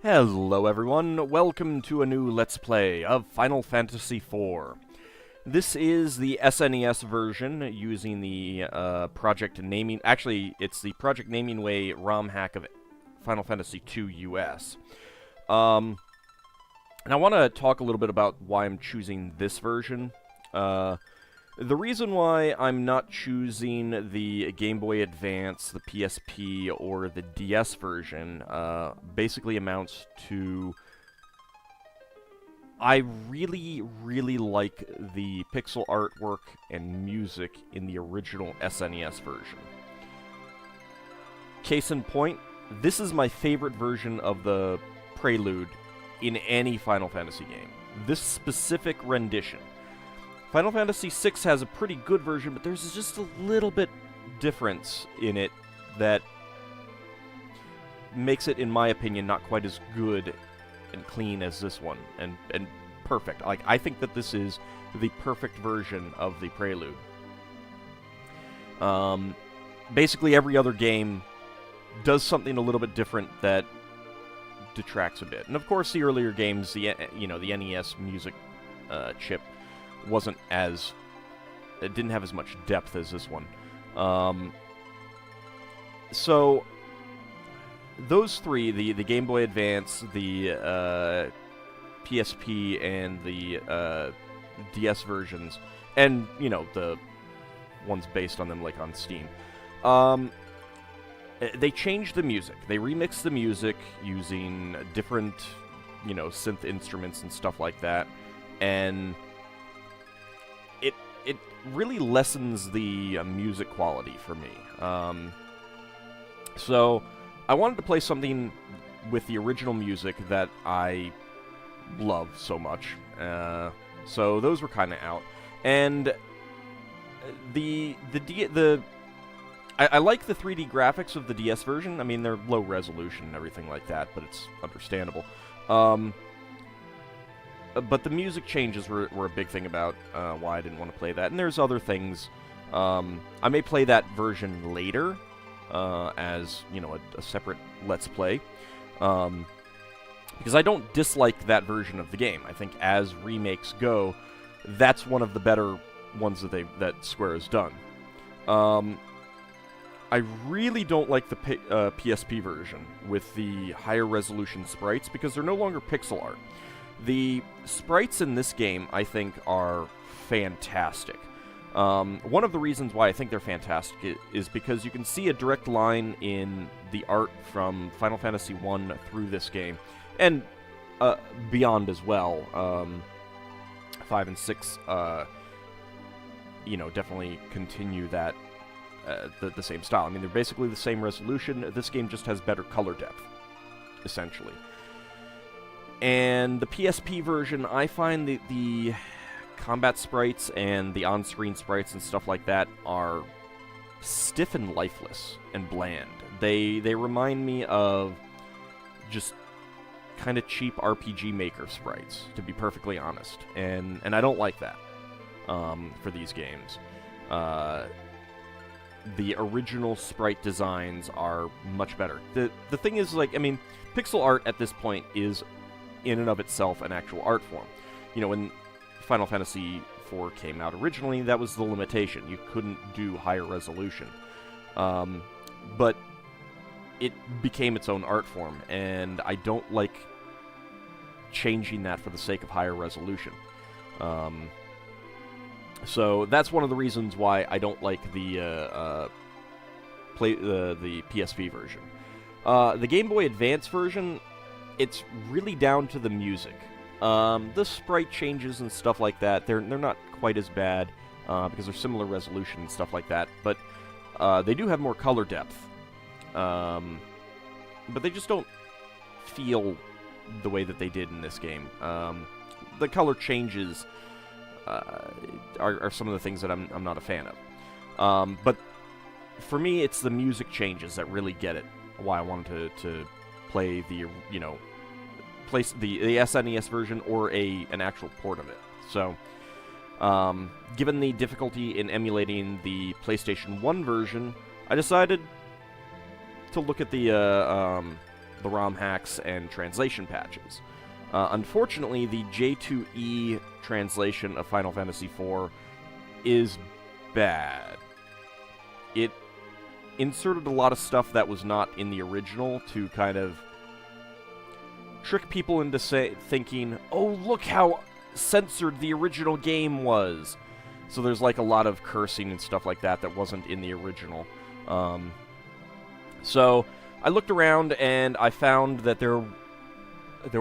Hello everyone, welcome to a new Let's Play of Final Fantasy IV. This is the SNES version using the Project Naming... Actually, it's the Project Naming Way Romhack of Final Fantasy II US. And I want to talk a little bit about why I'm choosing this version. The reason why I'm not choosing the Game Boy Advance, the PSP, or the DS version basically amounts to... I really, really like the pixel artwork and music in the original SNES version. Case in point, this is my favorite version of the Prelude in any Final Fantasy game. This specific rendition. Final Fantasy VI has a pretty good version, but there's just a little bit difference in it that makes it, in my opinion, not quite as good and clean as this one, and perfect. Like, I think that this is the perfect version of the Prelude. Basically, every other game does something a little bit different that detracts a bit. And of course, the earlier games, the NES music chip wasn't as... It didn't have as much depth as this one. So, those three, the Game Boy Advance, the PSP, and the DS versions, and, you know, the ones based on them, like on Steam, they changed the music. They remixed the music using different, you know, synth instruments and stuff like that, and it really lessens the music quality for me. So I wanted to play something with the original music that I love so much. So those were kind of out, and I like the 3D graphics of the DS version. I mean, they're low resolution and everything like that, but it's understandable. But the music changes were a big thing about why I didn't want to play that. And there's other things. I may play that version later as, you know, a separate Let's Play. Because I don't dislike that version of the game. I think as remakes go, that's one of the better ones that Square has done. I really don't like the PSP version with the higher resolution sprites because they're no longer pixel art. The sprites in this game, I think, are fantastic. One of the reasons why I think they're fantastic is because you can see a direct line in the art from Final Fantasy I through this game, and beyond as well. 5 and 6, you know, definitely continue that the same style. I mean, they're basically the same resolution. This game just has better color depth, essentially. And the PSP version, I find the combat sprites and the on-screen sprites and stuff like that are stiff and lifeless and bland. They remind me of just kind of cheap RPG Maker sprites, to be perfectly honest. And I don't like that for these games. The original sprite designs are much better. The thing is, like, I mean, pixel art at this point is in and of itself an actual art form. You know, when Final Fantasy IV came out originally, that was the limitation. You couldn't do higher resolution. But it became its own art form, and I don't like changing that for the sake of higher resolution. So that's one of the reasons why I don't like the PSP version. The Game Boy Advance version, it's really down to the music. The sprite changes and stuff like that, they're not quite as bad because they're similar resolution and stuff like that, but they do have more color depth. But they just don't feel the way that they did in this game. The color changes are some of the things that I'm not a fan of. But for me, it's the music changes that really get it. Why I wanted to play the, you know, place the SNES version or an actual port of it. So, given the difficulty in emulating the PlayStation 1 version, I decided to look at the the ROM hacks and translation patches. Unfortunately, the J2E translation of Final Fantasy IV is bad. It inserted a lot of stuff that was not in the original to kind of trick people into thinking, oh, look how censored the original game was. So there's like a lot of cursing and stuff like that that wasn't in the original. So I looked around and I found that there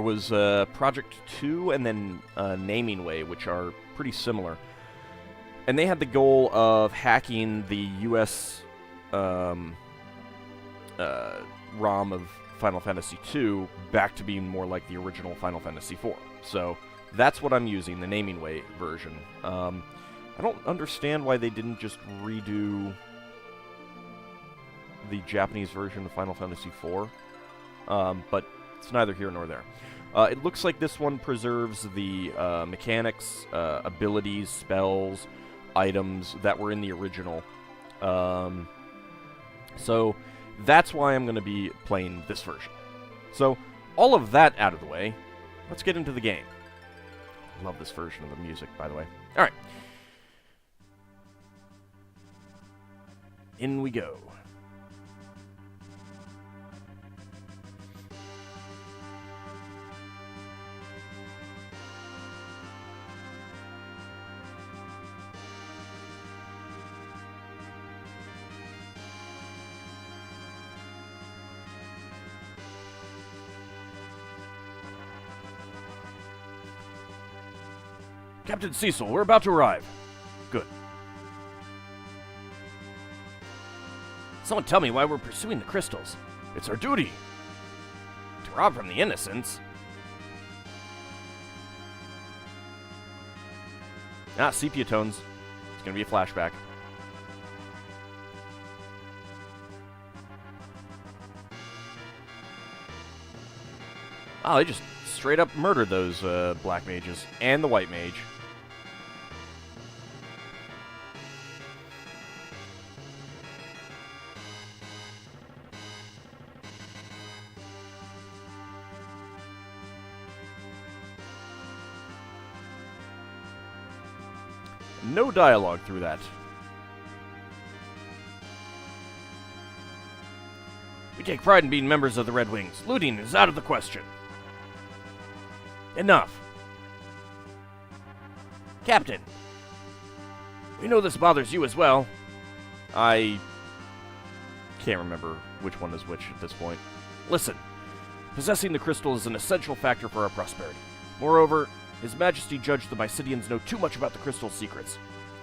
was Project 2 and then Naming Way, which are pretty similar. And they had the goal of hacking the US ROM of Final Fantasy II back to being more like the original Final Fantasy IV. So that's what I'm using, the Naming Way version. I don't understand why they didn't just redo the Japanese version of Final Fantasy IV, but it's neither here nor there. It looks like this one preserves the mechanics, abilities, spells, items that were in the original. So that's why I'm going to be playing this version. So all of that out of the way, let's get into the game. Love this version of the music, by the way. All right. In we go. Captain Cecil, we're about to arrive. Good. Someone tell me why we're pursuing the crystals. It's our duty. To rob from the innocents. Sepia tones. It's gonna be a flashback. Oh, they just straight up murdered those black mages and the white mage. No dialogue through that. We take pride in being members of the Red Wings. Looting is out of the question. Enough. Captain, we know this bothers you as well. I can't remember which one is which at this point. Listen, possessing the crystal is an essential factor for our prosperity. Moreover, His Majesty judged the Mysidians know too much about the crystal's secrets.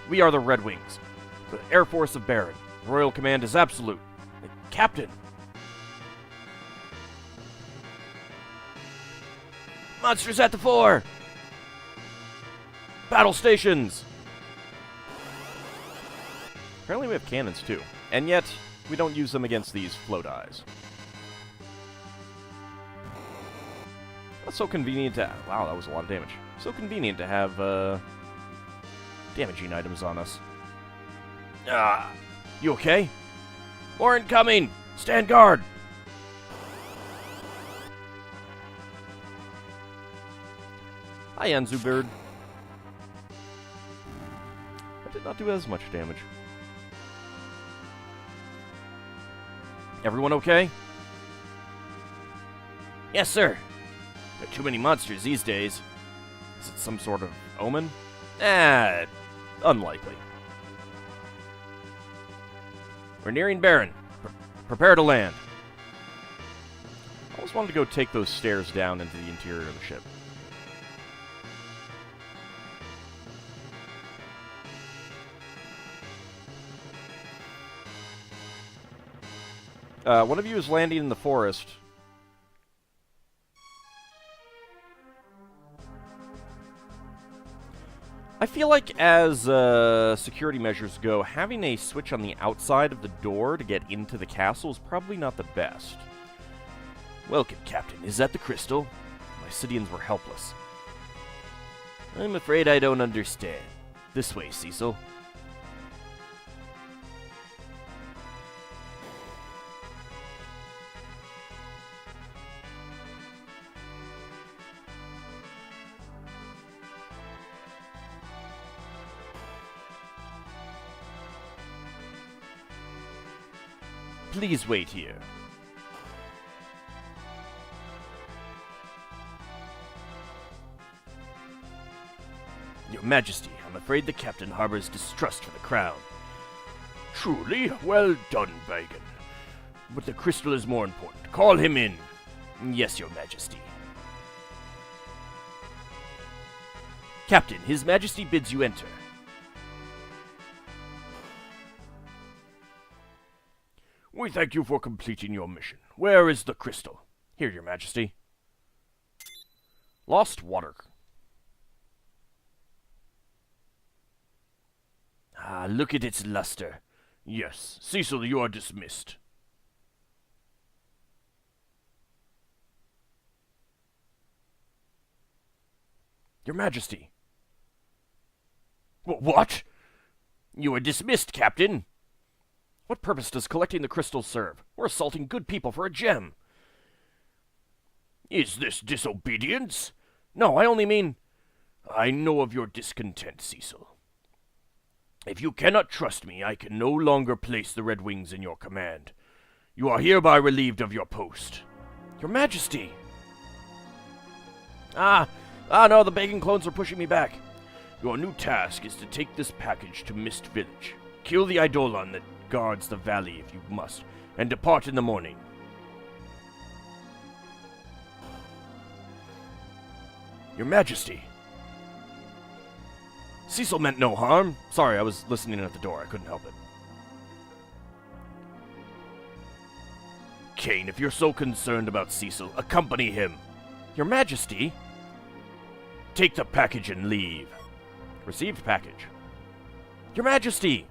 We are the Red Wings, the Air Force of Baron. Royal command is absolute. Captain! Monsters at the fore! Battle stations! Apparently we have cannons too, and yet we don't use them against these float eyes. That's so convenient to... Wow, that was a lot of damage. So convenient to have, damaging items on us. You okay? More incoming! Stand guard! Hi, Anzu Bird. I did not do as much damage. Everyone okay? Yes, sir. There are too many monsters these days. Is it some sort of omen? Unlikely. We're nearing Baron. Prepare to land. I always wanted to go take those stairs down into the interior of the ship. One of you is landing in the forest. I feel like as security measures go, having a switch on the outside of the door to get into the castle is probably not the best. Welcome, Captain. Is that the crystal? My Mysidians were helpless. I'm afraid I don't understand. This way, Cecil. Please wait here. Your Majesty, I'm afraid the captain harbors distrust for the crown. Truly? Well done, Dragon. But the crystal is more important. Call him in. Yes, Your Majesty. Captain, His Majesty bids you enter. We thank you for completing your mission. Where is the crystal? Here, Your Majesty. Lost water. Ah, look at its luster. Yes, Cecil, you are dismissed. Your Majesty. What? You are dismissed, Captain. What purpose does collecting the crystals serve? We're assaulting good people for a gem. Is this disobedience? No, I only mean... I know of your discontent, Cecil. If you cannot trust me, I can no longer place the Red Wings in your command. You are hereby relieved of your post. Your Majesty! No, the Bacon clones are pushing me back. Your new task is to take this package to Mist Village. Kill the Eidolon that guards the valley if you must, and depart in the morning. Your Majesty! Cecil meant no harm. Sorry, I was listening at the door. I couldn't help it. Kane, if you're so concerned about Cecil, accompany him. Your Majesty? Take the package and leave. Received package. Your Majesty!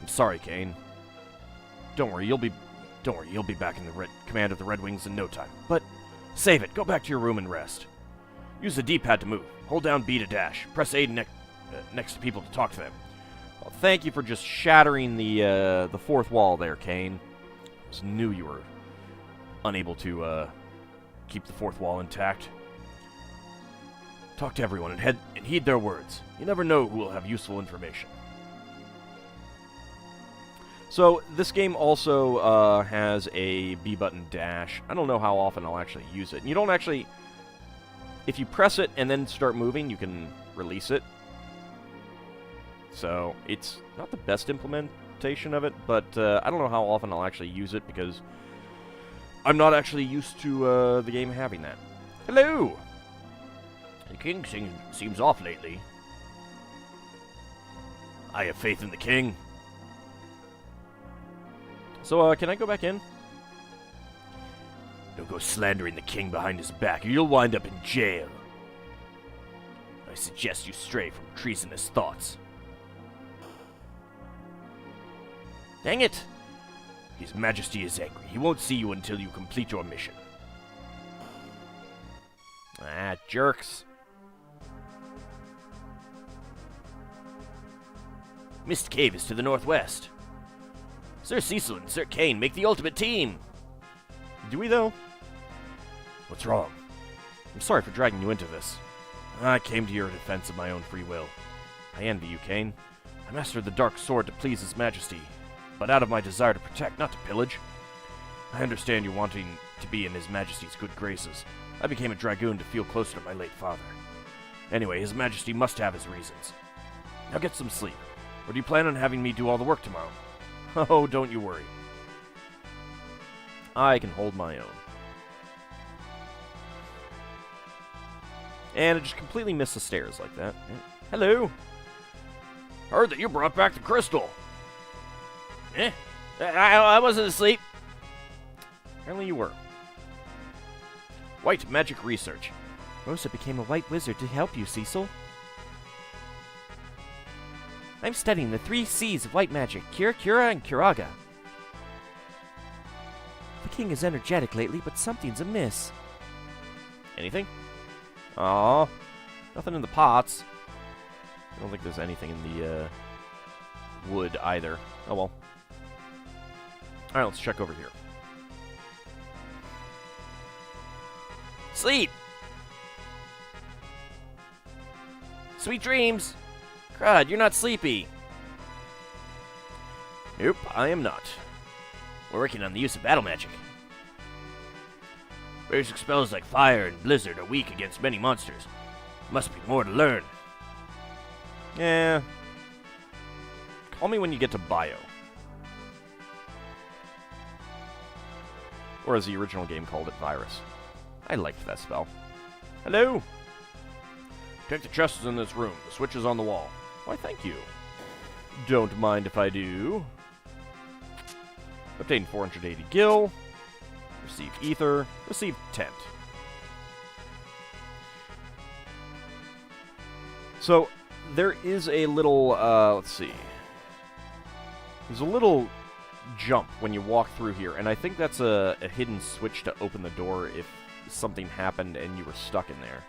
I'm sorry, Kane. Don't worry, you'll be back in the command of the Red Wings in no time. But save it. Go back to your room and rest. Use the D-pad to move. Hold down B to dash. Press A next to people to talk to them. Well, thank you for just shattering the fourth wall there, Kane. I just knew you were unable to keep the fourth wall intact. Talk to everyone and heed their words. You never know who will have useful information. So, this game also has a B-button dash. I don't know how often I'll actually use it. You don't actually... If you press it and then start moving, you can release it. So, it's not the best implementation of it, but I don't know how often I'll actually use it because I'm not actually used to the game having that. Hello! The king seems off lately. I have faith in the king. So, can I go back in? Don't go slandering the king behind his back, or you'll wind up in jail. I suggest you stray from treasonous thoughts. Dang it! His Majesty is angry. He won't see you until you complete your mission. Ah, jerks. Mist Cave is to the northwest. Sir Cecil and Sir Kane make the ultimate team. Do we, though? What's wrong? I'm sorry for dragging you into this. I came to your defense of my own free will. I envy you, Kane. I mastered the dark sword to please His Majesty, but out of my desire to protect, not to pillage. I understand you wanting to be in His Majesty's good graces. I became a dragoon to feel closer to my late father. Anyway, His Majesty must have his reasons. Now get some sleep. Or do you plan on having me do all the work tomorrow? Oh, don't you worry. I can hold my own. And I just completely missed the stairs like that. Hello. Heard that you brought back the crystal. I wasn't asleep. Apparently you were. White magic research. Rosa became a white wizard to help you, Cecil. I'm studying the 3 C's of white magic, Cure, Cura, and Curaga. The king is energetic lately, but something's amiss. Anything? Aww. Nothing in the pots. I don't think there's anything in the wood either. Oh well. Alright, let's check over here. Sleep! Sweet dreams! Crud, you're not sleepy. Nope, I am not. We're working on the use of battle magic. Basic spells like fire and blizzard are weak against many monsters. Must be more to learn. Yeah. Call me when you get to Bio. Or as the original game called it, Virus. I liked that spell. Hello? Take the chests in this room. The switch is on the wall. Why, thank you. Don't mind if I do. Obtain 480 gil. Receive ether. Receive tent. So, there is a little, let's see. There's a little jump when you walk through here, and I think that's a hidden switch to open the door if something happened and you were stuck in there.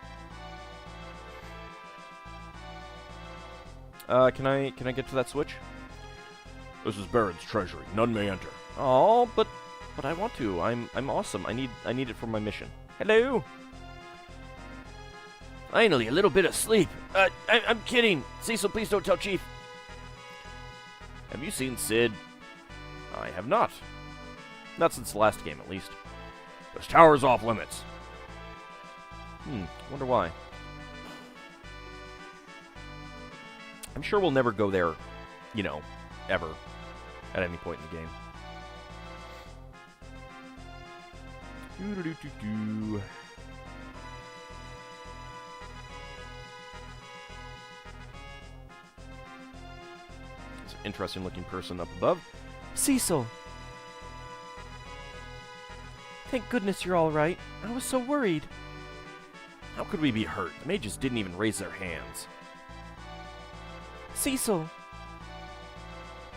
Can I get to that switch? This is Baron's treasury. None may enter. Oh, but I want to. I'm awesome. I need it for my mission. Hello? Finally, a little bit of sleep. I'm kidding. Cecil, please don't tell Chief. Have you seen Sid? I have not. Not since the last game, at least. This tower's off limits. Wonder why. I'm sure we'll never go there, you know, ever, at any point in the game. Doo-doo-doo-doo-doo. There's an interesting looking person up above. Cecil! Thank goodness you're all right. I was so worried. How could we be hurt? The mages didn't even raise their hands. Cecil!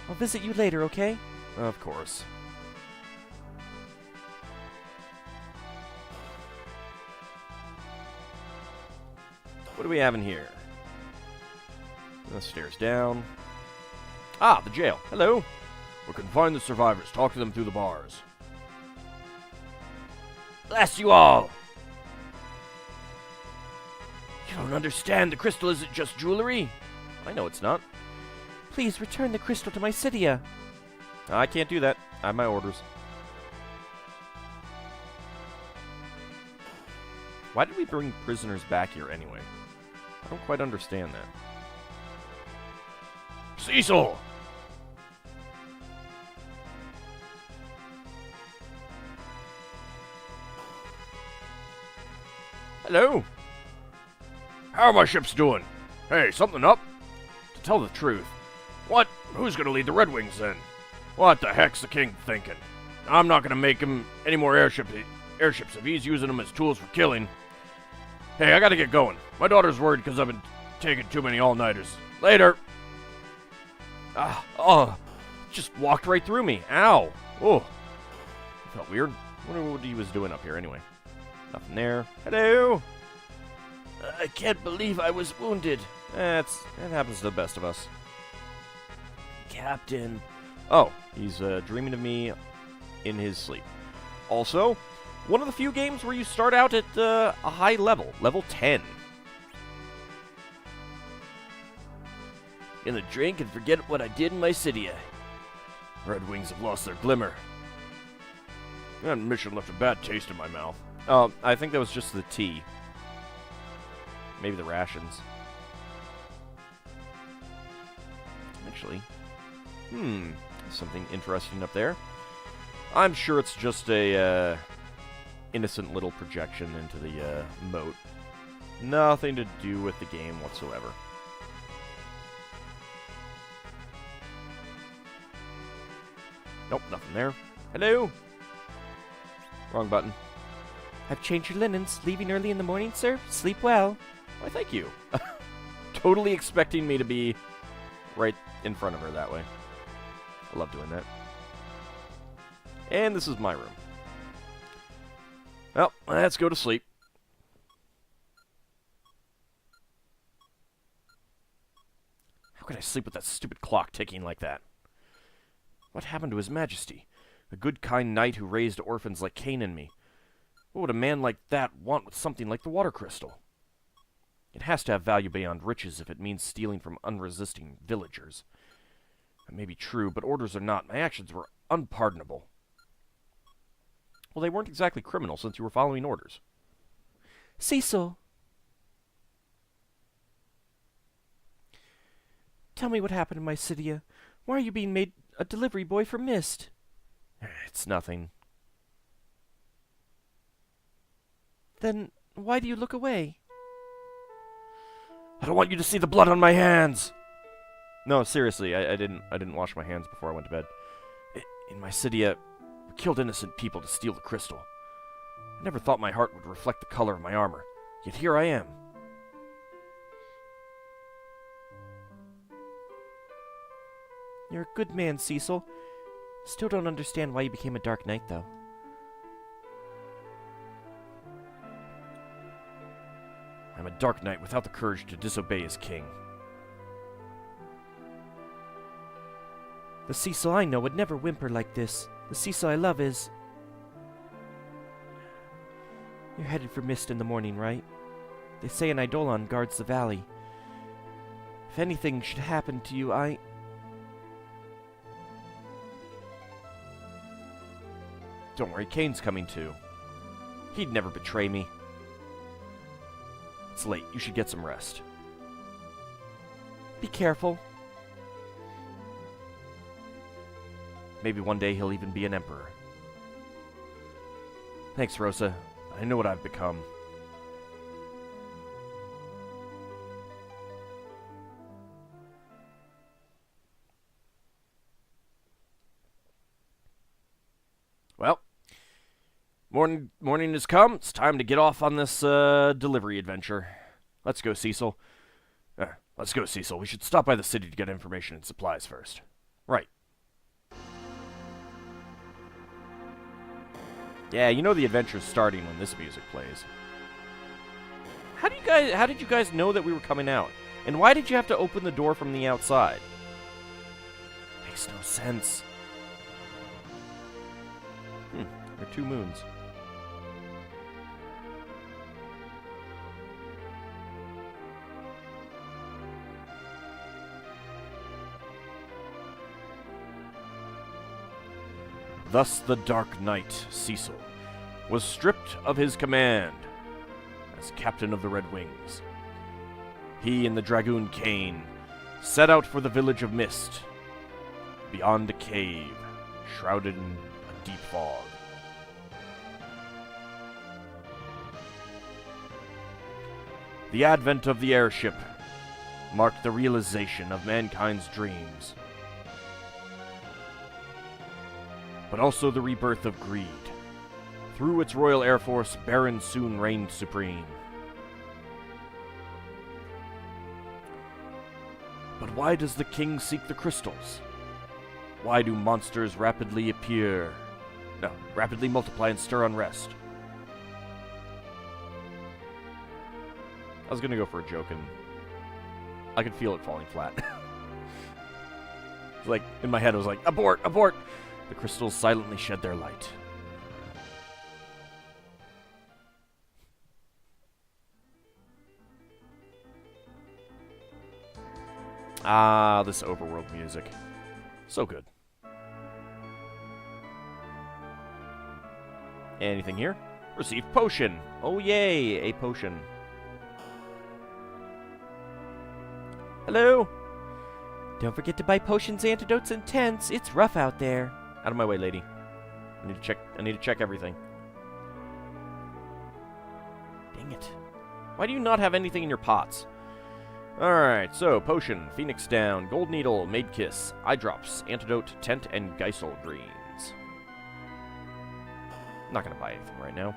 I'll visit you later, okay? Of course. What do we have in here? The stairs down. Ah, the jail. Hello. We can find the survivors. Talk to them through the bars. Blast you all! You don't understand. The crystal isn't just jewelry. I know it's not. Please return the crystal to my Cydia. I can't do that. I have my orders. Why did we bring prisoners back here anyway? I don't quite understand that. Cecil! Hello? How are my ships doing? Hey, something up? To tell the truth. What? Who's gonna lead the Red Wings then? What the heck's the king thinking? I'm not gonna make him any more airships if he's using them as tools for killing. Hey, I gotta get going. My daughter's worried because I've been taking too many all-nighters. Later! Just walked right through me. Ow. Oh. Felt weird. I wonder what he was doing up here anyway. Nothing there. Hello? I can't believe I was wounded. That happens to the best of us. Captain. Oh, he's dreaming of me in his sleep. Also, one of the few games where you start out at a high level, level 10. Gonna drink and forget what I did in my Cydia. Red Wings have lost their glimmer. That mission left a bad taste in my mouth. Oh, I think that was just the tea. Maybe the rations. Actually, something interesting up there. I'm sure it's just a innocent little projection into the moat. Nothing to do with the game whatsoever. Nope, nothing there. Hello? Wrong button. I've changed your linens. Leaving early in the morning, sir? Sleep well. Why, thank you. Totally expecting me to be right in front of her that way. I love doing that. And this is my room. Well, let's go to sleep. How could I sleep with that stupid clock ticking like that? What happened to His Majesty? A good, kind knight who raised orphans like Cain and me. What would a man like that want with something like the water crystal? It has to have value beyond riches if it means stealing from unresisting villagers. That may be true, but orders are not. My actions were unpardonable. Well, they weren't exactly criminal since you were following orders. Cecil! Tell me what happened in my Mycidia. Why are you being made a delivery boy for Mist? It's nothing. Then why do you look away? I don't want you to see the blood on my hands! No, seriously, I didn't wash my hands before I went to bed. In my Mycidia, we killed innocent people to steal the crystal. I never thought my heart would reflect the color of my armor, yet here I am. You're a good man, Cecil. Still don't understand why you became a Dark Knight, though. I'm a Dark Knight without the courage to disobey his king. The Cecil I know would never whimper like this. The Cecil I love is... You're headed for Mist in the morning, right? They say an Eidolon guards the valley. If anything should happen to you, Don't worry, Kane's coming too. He'd never betray me. It's late. You should get some rest. Be careful. Maybe one day he'll even be an emperor. Thanks, Rosa. I know what I've become. Well, morning has come. It's time to get off on this delivery adventure. Let's go, Cecil. Let's go, Cecil. We should stop by the city to get information and supplies first. Right. Yeah, you know the adventure's starting when this music plays. How did you guys know that we were coming out? And why did you have to open the door from the outside? Makes no sense. There are 2 moons. Thus the Dark Knight, Cecil, was stripped of his command as captain of the Red Wings. He and the Dragoon Kane set out for the village of Mist, beyond a cave, shrouded in a deep fog. The advent of the airship marked the realization of mankind's dreams, but also the rebirth of greed. Through its Royal Air Force, Baron soon reigned supreme. But why does the king seek the crystals? Why do monsters rapidly multiply and stir unrest? I was gonna go for a joke and I could feel it falling flat. It's like, in my head I was like, abort, abort! The crystals silently shed their light. Ah, this overworld music. So good. Anything here? Receive potion. Oh yay, a potion. Hello? Don't forget to buy potions, antidotes, and tents. It's rough out there. Out of my way, lady. I need to check everything. Dang it. Why do you not have anything in your pots? Alright, so potion, phoenix down, gold needle, maid kiss, eye drops, antidote, tent, and Geisel greens. I'm not gonna buy anything right now.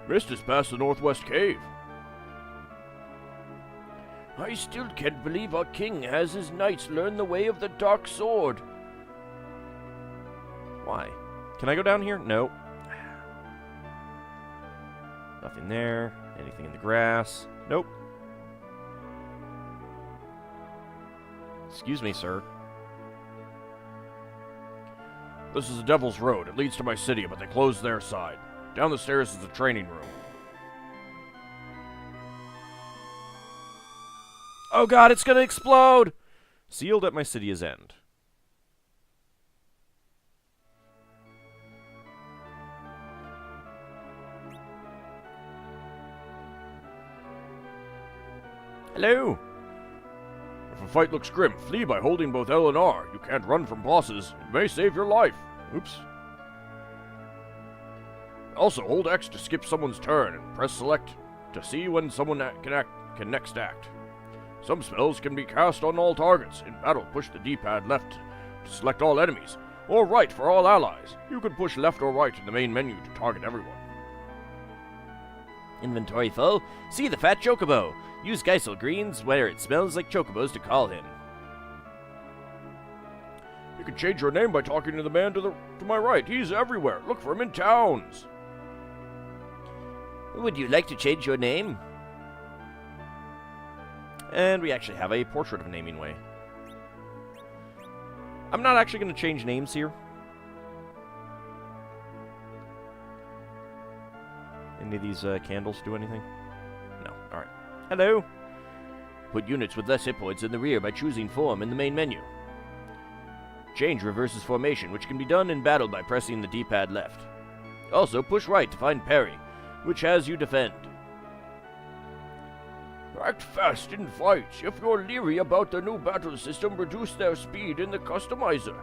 Mist is past the northwest cave. I still can't believe our king has his knights learn the way of the dark sword. Why? Can I go down here? No. Nothing there. Anything in the grass? Nope. Excuse me, sir. This is the Devil's Road. It leads to my city, but they closed their side. Down the stairs is the training room. Oh god, it's gonna explode! Sealed at my city's end. Hello? If a fight looks grim, flee by holding both L and R. You can't run from bosses. It may save your life. Oops. Also, hold X to skip someone's turn, and press select to see when someone can next act. Some spells can be cast on all targets. In battle, push the D-pad left to select all enemies, or right for all allies. You can push left or right in the main menu to target everyone. Inventory full. See the fat chocobo. Use Geisel greens where it smells like chocobos to call him. You can change your name by talking to the man to my right. He's everywhere. Look for him in towns. Would you like to change your name? And we actually have a portrait of Naming Way. I'm not actually going to change names here. Any of these candles do anything? No. Alright. Hello? Put units with less hit points in the rear by choosing form in the main menu. Change reverses formation, which can be done in battle by pressing the D-pad left. Also, push right to find parry, which has you defend. Act fast in fights. If you're leery about the new battle system, reduce their speed in the customizer.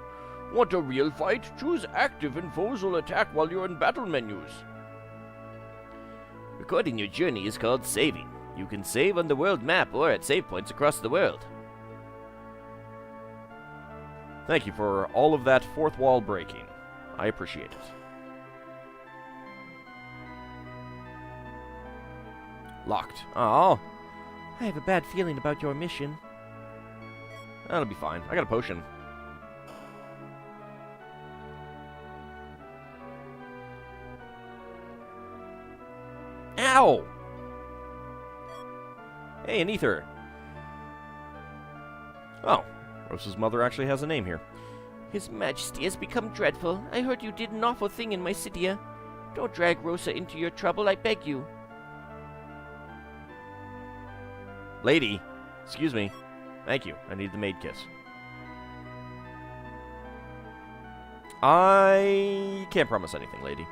Want a real fight? Choose active and foes will attack while you're in battle menus. Recording your journey is called saving. You can save on the world map or at save points across the world. Thank you for all of that fourth wall breaking. I appreciate it. Locked. Oh, I have a bad feeling about your mission. that'll be fine. I got a potion. Ow! Hey, an ether. Oh, Rosa's mother actually has a name here. His Majesty has become dreadful. I heard you did an awful thing in my city. Don't drag Rosa into your trouble, I beg you. Lady, excuse me. Thank you. I need the maid kiss. I can't promise anything, lady.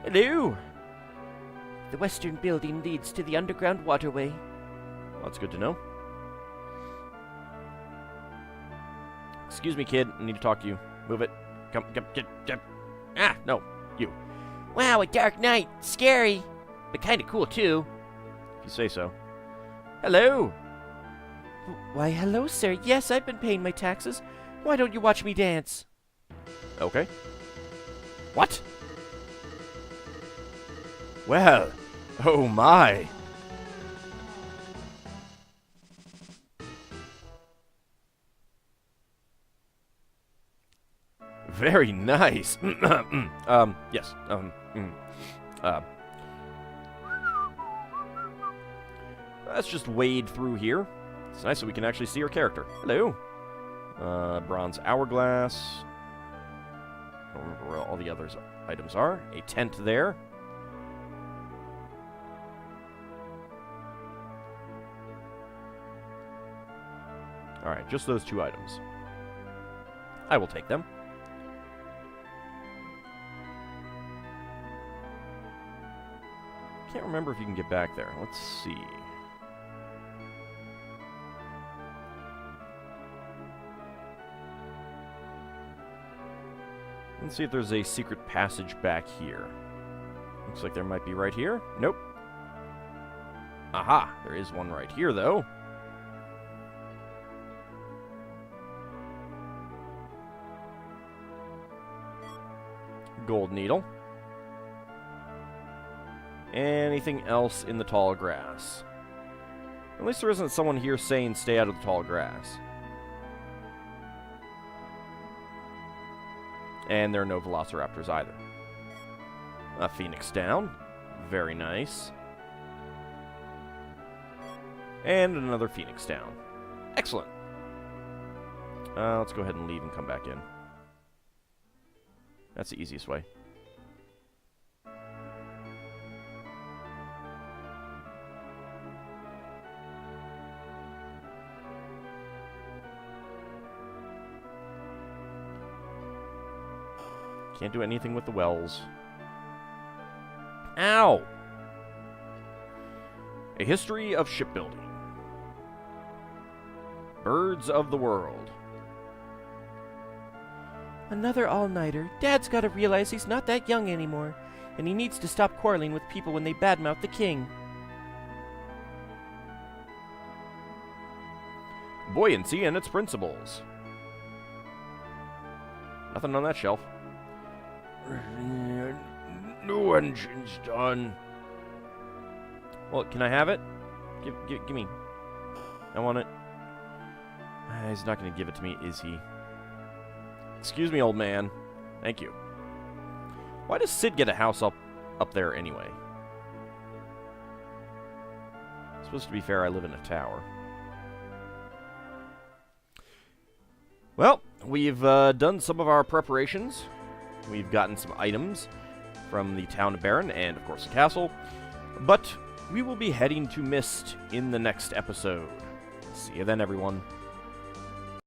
Hello! The western building leads to the underground waterway. Well, that's good to know. Excuse me, kid. I need to talk to you. Move it. Come, get. Ah, no. You. Wow, a dark night. Scary. But kinda cool, too. If you say so. Hello! Why, hello, sir. Yes, I've been paying my taxes. Why don't you watch me dance? Okay. What? Well, oh my. Very nice. Yes. Let's just wade through here. It's nice that we can actually see our character. Hello. Bronze hourglass. I don't remember where all the other items are. A tent there. Alright, just those two items. I will take them. Can't remember if you can get back there. Let's see. Let's see if there's a secret passage back here. Looks like there might be right here. Nope. Aha! There is one right here, though. Gold needle. Anything else in the tall grass? At least there isn't someone here saying stay out of the tall grass. And there are no velociraptors either. A phoenix down. Very nice. And another phoenix down. Excellent. Let's go ahead and leave and come back in. That's the easiest way. Can't do anything with the wells. Ow! A history of shipbuilding. Birds of the world. Another all-nighter. Dad's gotta realize he's not that young anymore, and he needs to stop quarreling with people when they badmouth the king. Buoyancy and its principles. Nothing on that shelf. New engine's done. Well, can I have it? Give me. I want it. He's not going to give it to me, is he? Excuse me, old man. Thank you. Why does Sid get a house up there anyway? Supposed to be fair, I live in a tower. Well, we've done some of our preparations. We've gotten some items from the town of Baron and, of course, the castle. But we will be heading to Mist in the next episode. See you then, everyone.